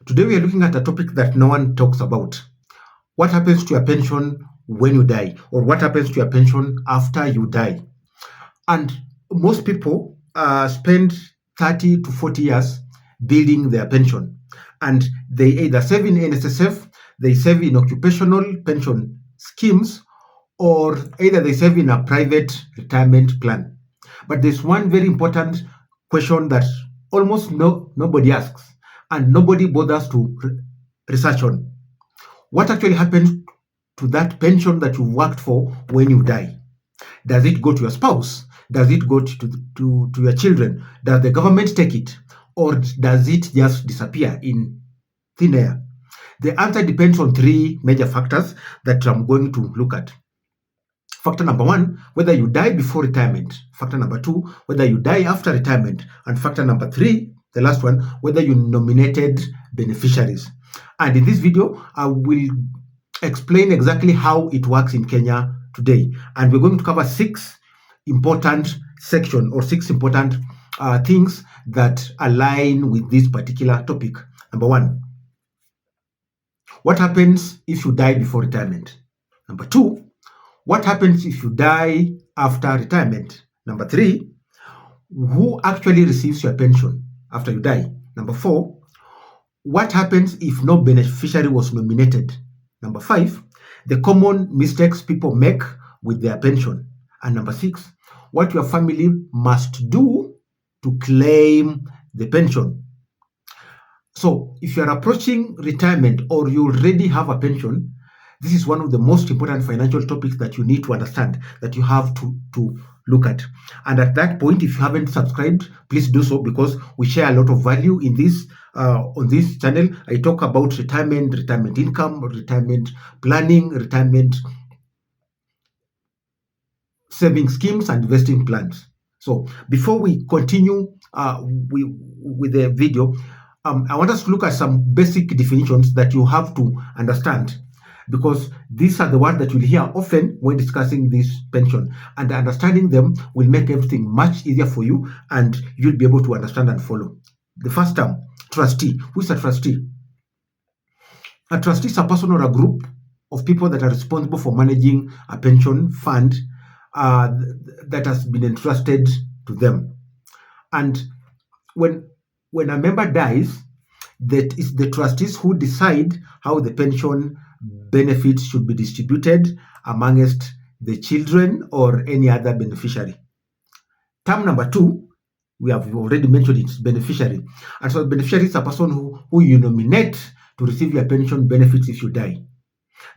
Today we are looking at a topic that no one talks about. What happens to your pension when you die, or what happens to your pension after you die? And most people spend 30 to 40 years building their pension. And they either save in NSSF, they save in occupational pension schemes, or either they save in a private retirement plan. But there's one very important question that almost nobody asks and nobody bothers to research on. What actually happens to that pension that you worked for when you die? Does it go to your spouse? Does it go to your children? Does the government take it? Or does it just disappear in thin air? The answer depends on three major factors that I'm going to look at. Factor number one, whether you die before retirement. Factor number two, whether you die after retirement. And factor number three, the last one, whether you nominated beneficiaries. And in this video, I will explain exactly how it works in Kenya today. And we're going to cover six important sections or six important things that align with this particular topic. Number one, what happens if you die before retirement? Number two, what happens if you die after retirement? Number three, who actually receives your pension after you die? Number four, what happens if no beneficiary was nominated? Number five, the common mistakes people make with their pension. And number six, what your family must do to claim the pension. So if you are approaching retirement or you already have a pension, this is one of the most important financial topics that you need to understand, that you have to look at. And at that point, if you haven't subscribed, please do so, because we share a lot of value in this on this channel. I talk about retirement income, retirement planning, retirement saving schemes, and investing plans. So before we continue with the video, I want us to look at some basic definitions that you have to understand, because these are the words that you'll hear often when discussing this pension, and understanding them will make everything much easier for you, and you'll be able to understand and follow. The first term, trustee. Who is a trustee? A trustee is a person or a group of people that are responsible for managing a pension fund that has been entrusted to them. And when a member dies, that is the trustees who decide how the pension benefits should be distributed amongst the children or any other beneficiary. Term number two, we have already mentioned, it's beneficiary. And so beneficiary is a person who you nominate to receive your pension benefits if you die.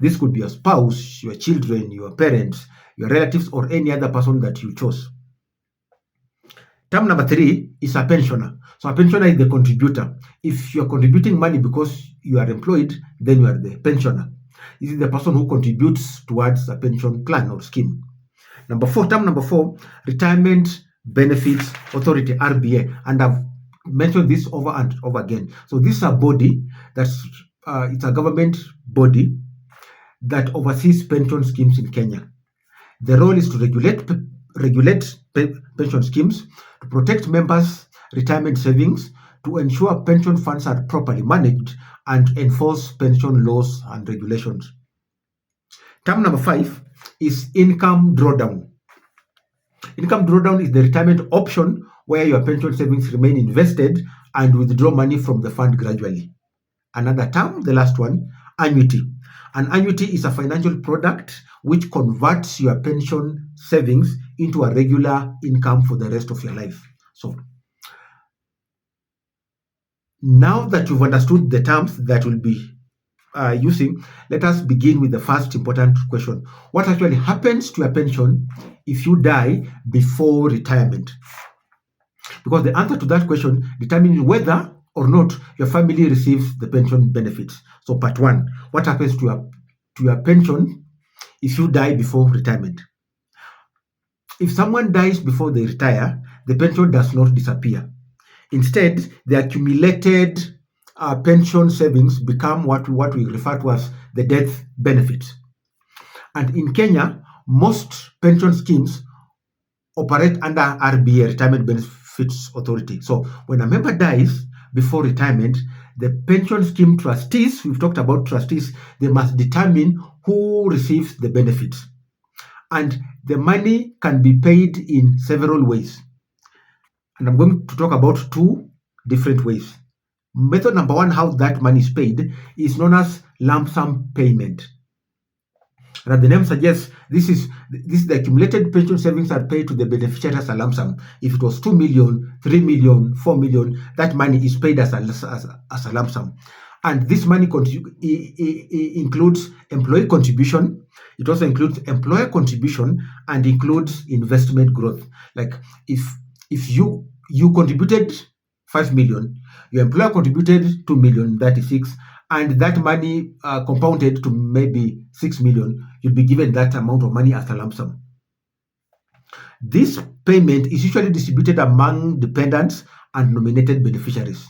This could be your spouse, your children, your parents, your relatives, or any other person that you chose. Term number three is a pensioner. So a pensioner is the contributor. If you're contributing money because you are employed, then you are the pensioner. This is the person who contributes towards a pension plan or scheme. Number four, term number four, Retirement Benefits Authority, RBA. And I've mentioned this over and over again. So this is a body that's it's a government body that oversees pension schemes in Kenya. The role is to regulate pension schemes, to protect members' retirement savings, to ensure pension funds are properly managed, and enforce pension laws and regulations. Term number five is income drawdown. Income drawdown is the retirement option where your pension savings remain invested and withdraw money from the fund gradually. Another term, the last one, annuity. An annuity is a financial product which converts your pension savings into a regular income for the rest of your life. So now that you've understood the terms that we'll be using, let us begin with the first important question. What actually happens to your pension if you die before retirement? Because the answer to that question determines whether or not your family receives the pension benefits. So part one, what happens to your pension if you die before retirement? If someone dies before they retire, the pension does not disappear. Instead, the accumulated pension savings become what we refer to as the death benefits. And in Kenya, most pension schemes operate under RBA, Retirement Benefits Authority. So when a member dies before retirement, The pension scheme trustees, we've talked about trustees, they must determine who receives the benefits. And the money can be paid in several ways. And I'm going to talk about two different ways. Method number one, how that money is paid, is known as lump sum payment. And as the name suggests, this is the accumulated pension savings are paid to the beneficiary as a lump sum. If it was 2 million, 3 million, 4 million, that money is paid as a lump sum. And this money includes employee contribution. It also includes employer contribution and includes investment growth. Like if you contributed 5 million, your employer contributed 2 million, that is 6, and that money compounded to maybe 6 million, you'll be given that amount of money as a lump sum. This payment is usually distributed among dependents and nominated beneficiaries.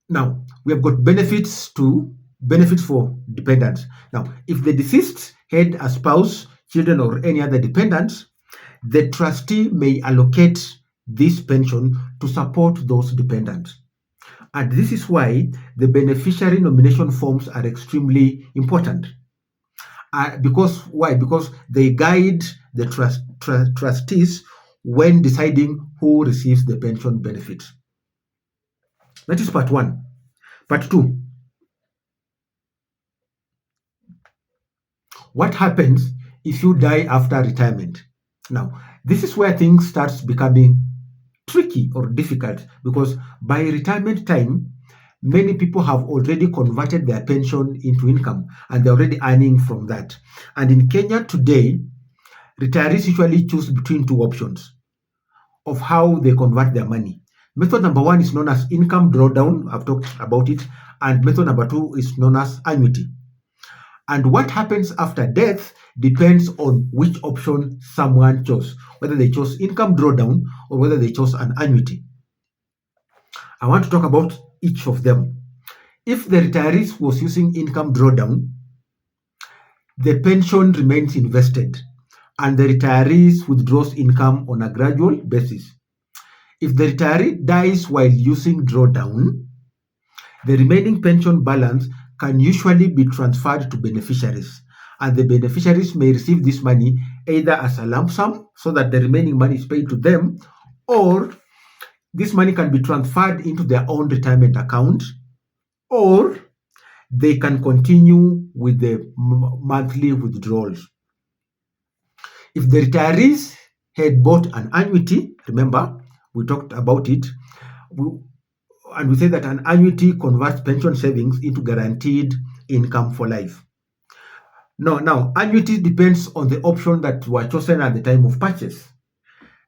Now, we have got benefits for dependents. Now, if the deceased had a spouse, children, or any other dependents, the trustee may allocate this pension to support those dependents. And this is why the beneficiary nomination forms are extremely important. Why? Because they guide the trustees when deciding who receives the pension benefits. That is part one. Part two. What happens if you die after retirement? Now, this is where things starts becoming tricky or difficult, because by retirement time, many people have already converted their pension into income and they're already earning from that. And in Kenya today, retirees usually choose between two options of how they convert their money. Method number one is known as income drawdown. I've talked about it. And method number two is known as annuity. And what happens after death depends on which option someone chose, whether they chose income drawdown or whether they chose an annuity. I want to talk about each of them. If the retiree was using income drawdown, the pension remains invested and the retiree withdraws income on a gradual basis. If the retiree dies while using drawdown, the remaining pension balance can usually be transferred to beneficiaries, and the beneficiaries may receive this money either as a lump sum so that the remaining money is paid to them, or this money can be transferred into their own retirement account, or they can continue with the monthly withdrawals. If the retirees had bought an annuity, remember, we talked about it, and we say that an annuity converts pension savings into guaranteed income for life. Now, annuity depends on the option that were chosen at the time of purchase.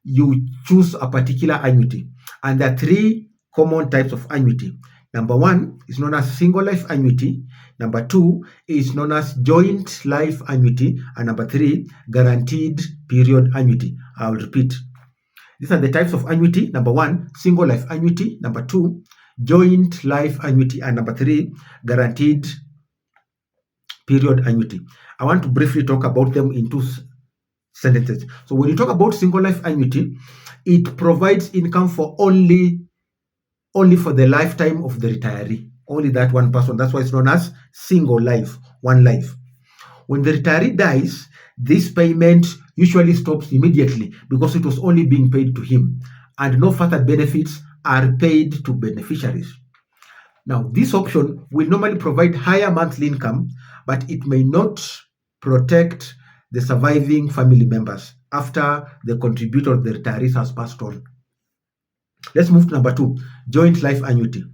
You choose a particular annuity, and there are three common types of annuity. Number one is known as single life annuity. Number two is known as joint life annuity. And number three, guaranteed period annuity. I'll repeat. These are the types of annuity. Number one, single life annuity. Number two, joint life annuity. And number three, guaranteed period annuity. I want to briefly talk about them in two sentences. So when you talk about single life annuity, it provides income for only for the lifetime of the retiree, only that one person. That's why it's known as single life, one life. When the retiree dies, this payment usually stops immediately because it was only being paid to him, and no further benefits are paid to beneficiaries. Now, this option will normally provide higher monthly income, but it may not protect the surviving family members after the contributor, the retirees, has passed on. Let's move to number two, joint life annuity.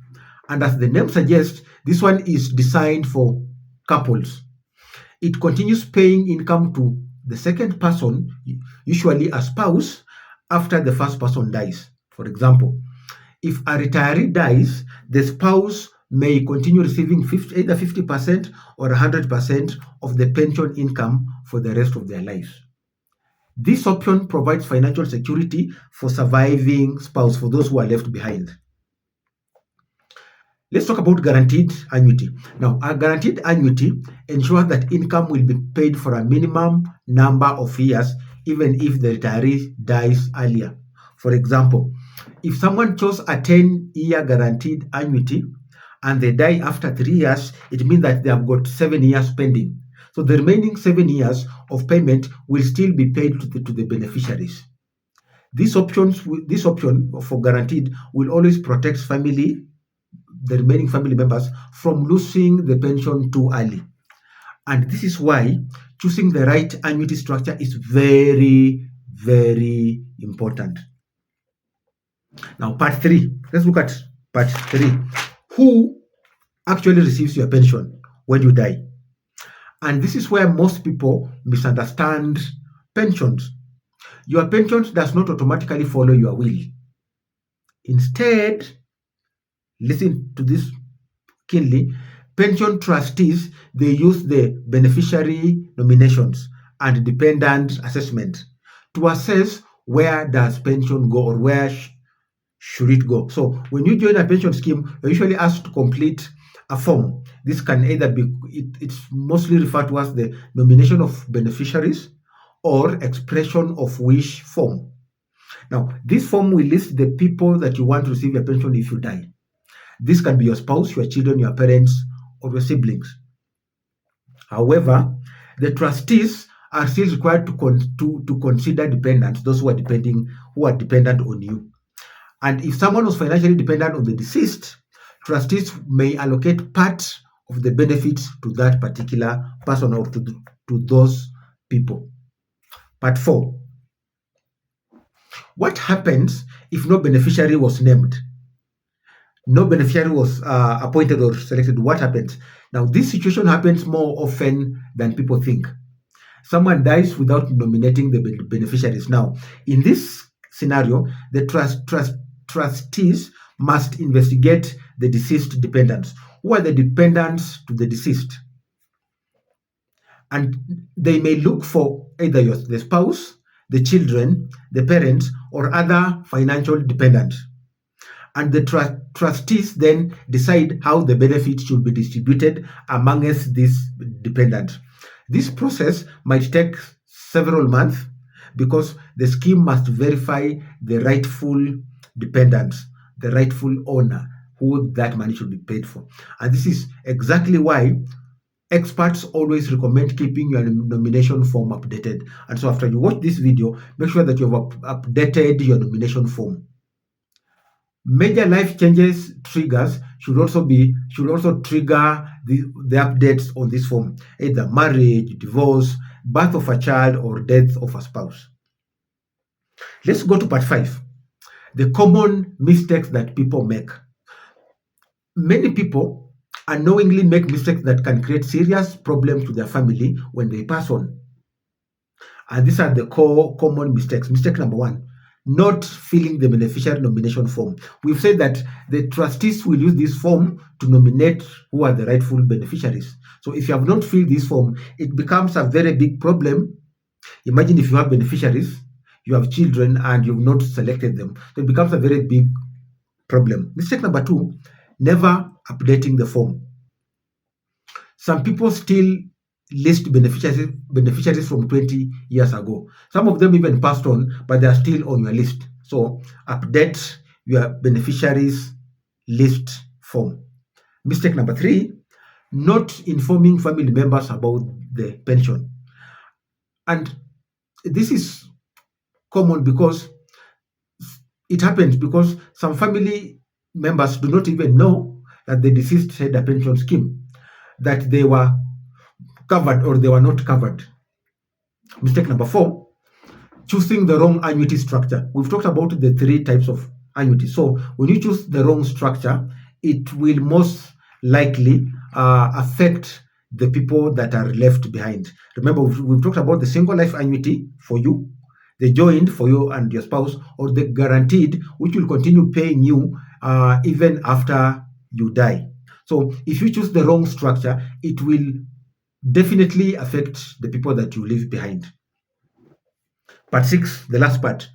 And as the name suggests, this one is designed for couples. It continues paying income to the second person, usually a spouse, after the first person dies. For example, if a retiree dies, the spouse may continue receiving either 50% or 100% of the pension income for the rest of their lives. This option provides financial security for surviving spouse, for those who are left behind. Let's talk about guaranteed annuity. Now, a guaranteed annuity ensures that income will be paid for a minimum number of years, even if the retiree dies earlier. For example, If someone chose a 10-year guaranteed annuity and they die after 3 years, it means that they have got 7 years pending. So the remaining 7 years of payment will still be paid to the beneficiaries. This option for guaranteed will always protect the remaining family members from losing the pension too early. And this is why choosing the right annuity structure is very, very important. Now, part 3. Let's look at part 3. Who actually receives your pension when you die? And this is where most people misunderstand pensions. Your pension does not automatically follow your will. Instead, listen to this keenly, pension trustees, they use the beneficiary nominations and dependent assessment to assess where does pension go or where should it go. So when you join a pension scheme, you're usually asked to complete a form. This can either be, it's mostly referred to as the nomination of beneficiaries or expression of wish form. Now, this form will list the people that you want to receive your pension if you die. This can be your spouse, your children, your parents, or your siblings. However, the trustees are still required to consider dependents, those who are dependent on you. And if someone was financially dependent on the deceased, trustees may allocate part of the benefits to that particular person or to those people. Part 4. What happens if no beneficiary was named? No beneficiary was appointed or selected. What happens? Now, this situation happens more often than people think. Someone dies without nominating the beneficiaries. Now, in this scenario, the trustees must investigate the deceased dependents. Who are the dependents to the deceased? And they may look for either the spouse, the children, the parents, or other financial dependents. And the trustees then decide how the benefits should be distributed amongst these dependents. This process might take several months because the scheme must verify the rightful dependents, the rightful owner, who that money should be paid for. And this is exactly why experts always recommend keeping your nomination form updated. And so after you watch this video, make sure that you have updated your nomination form. Major life changes triggers should also trigger the updates on this form, either marriage, divorce, birth of a child, or death of a spouse. Let's go to part 5. The common mistakes that people make. Many people unknowingly make mistakes that can create serious problems to their family when they pass on. And these are the common mistakes. Mistake number 1, not filling the beneficiary nomination form. We've said that the trustees will use this form to nominate who are the rightful beneficiaries. So if you have not filled this form, it becomes a very big problem. Imagine if you have beneficiaries, you have children, and you've not selected them. So it becomes a very big problem. Mistake number 2, never updating the form. Some people still list beneficiaries from 20 years ago. Some of them even passed on, but they are still on your list. So update your beneficiaries list form. Mistake number 3, not informing family members about the pension. And this is common because it happens because some family members do not even know that the deceased had a pension scheme, that they were covered or they were not covered. Mistake number 4, choosing the wrong annuity structure. We've talked about the 3 types of annuity. So when you choose the wrong structure, it will most likely affect the people that are left behind. Remember, we've talked about the single life annuity for you, the joint for you and your spouse, or the guaranteed, which will continue paying you even after you die. So if you choose the wrong structure, it will definitely affect the people that you leave behind. Part 6, the last part,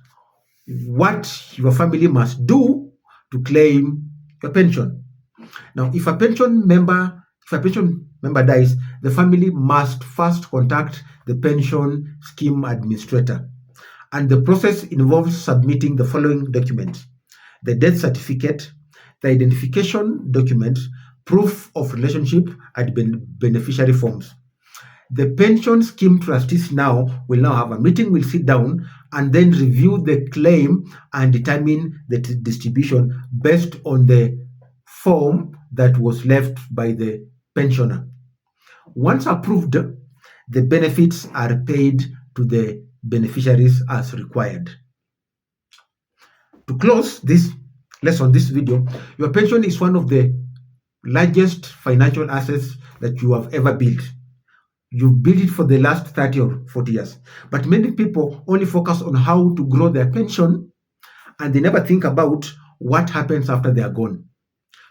what your family must do to claim your pension. Now, if a pension member dies, the family must first contact the pension scheme administrator. And the process involves submitting the following documents. the death certificate, the identification document, proof of relationship, and beneficiary forms. The pension scheme trustees will now have a meeting, will sit down and then review the claim and determine the distribution based on the form that was left by the pensioner. Once approved, the benefits are paid to the beneficiaries as required. To close this lesson, this video, your pension is one of the largest financial assets that you have ever built. You've built it for the last 30 or 40 years. But many people only focus on how to grow their pension and they never think about what happens after they are gone.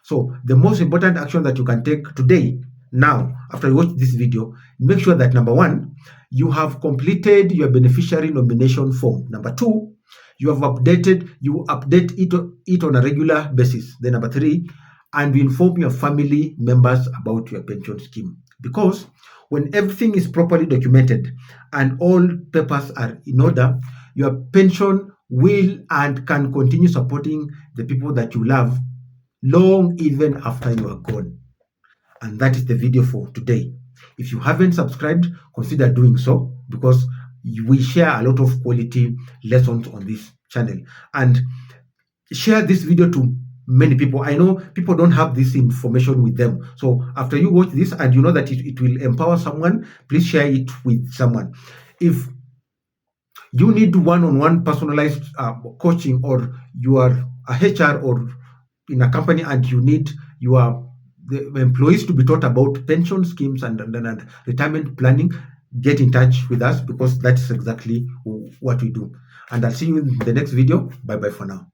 So the most important action that you can take today, now, after you watch this video, make sure that number one, you have completed your beneficiary nomination form. Number two, you update it on a regular basis. Then number three, and you inform your family members about your pension scheme. Because when everything is properly documented and all papers are in order, your pension will and can continue supporting the people that you love long even after you are gone. And that is the video for today. If you haven't subscribed, consider doing so, because we share a lot of quality lessons on this channel. And share this video to many people. I know people don't have this information with them. So after you watch this and you know that it will empower someone, please share it with someone. If you need one-on-one personalized coaching, or you are a HR or in a company and you need the employees to be taught about pension schemes and retirement planning, get in touch with us, because that's exactly what we do. And I'll see you in the next video. Bye bye for now.